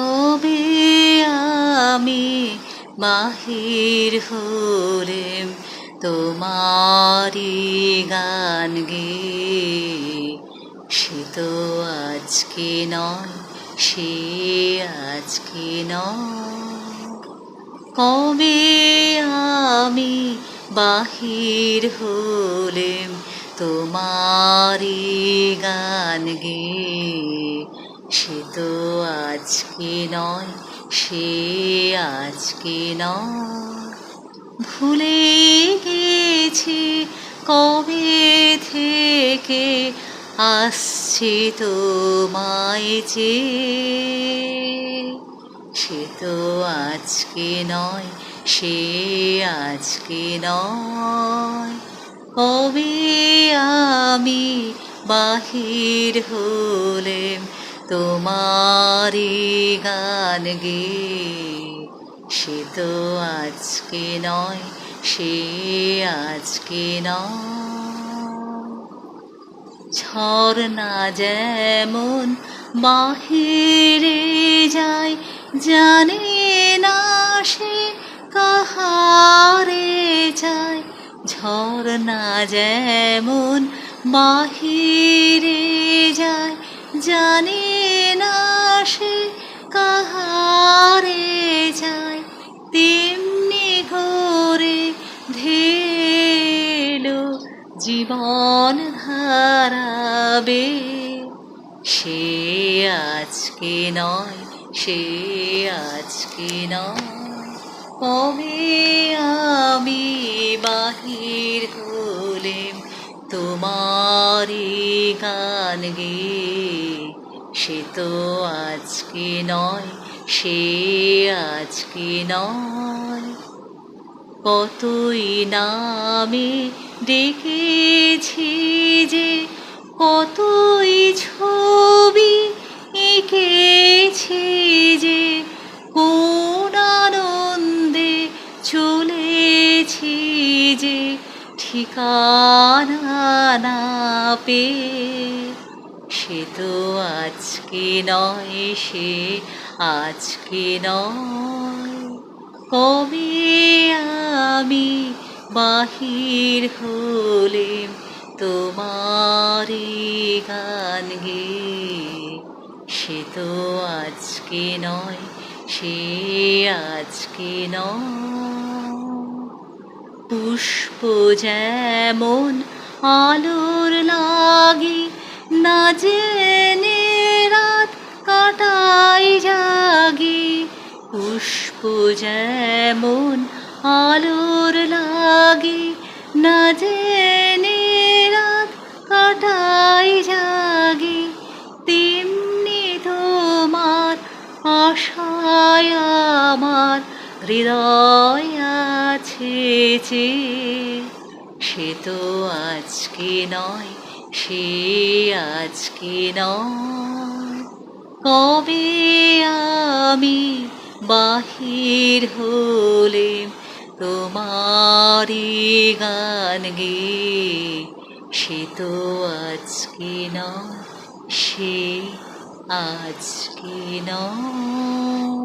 কবে আমি বাহির হলেম তোমারি গান গেয়ে, সে তো আজকে নয়, সে আজকে নয়। কবে আমি বাহির হলেম তোমারি গান গেয়ে, সে তো আজকে নয়, সে আজকে নয়। ভুলে গেছি কবে থেকে আসছি তোমায় চেয়ে, সে তো আজকে নয়, সে আজকে নয়। কবে আমি বাহির হলেম তোমারি গান গেয়ে, সে তো আজকে নয়, সে আজকে নয়। ঝরনা যেমন বাহিরে যায়, জানে না সে কাহারে যায়। ঝরনা যেমন বাহিরে যায়, জানে না সে কাহারে যায়। তেমনি ঘোরে ধেলো জীবন ধারাবে, সে আজকে নয়, সে আজকে নয়। কবে আমি বাহির হলেম তোমারি গান গেয়ে, সে তো আজকে নয়, সে আজকে নয়। কতই নামে ডেকেছি যে, কতই ছবি এঁকেছি যে, কোন আনন্দে চলেছি যে ঠিকানা না পেয়ে, সে তো আজকে নয়, সে আজকে নয়। কবে আমি বাহির হলেম তোমারি গান গেয়ে, সে তো আজকে নয়, সে আজকে নয়। পুষ্প যেমন আলোর লাগি, না জেনে রাত কাটাই জাগি। পুষ্প যেমন আলোর লাগি, না জেনে রাত কাটাই জাগি। তেমনি তোমার আশায় আমার হৃদয় আছে চেয়ে, সে তো আজকে নয়, সে আজকে নয়। কবে আমি বাহির হলেম তোমারি গান গেয়ে, সে তো আজকে নয়, সে আজকে নয়।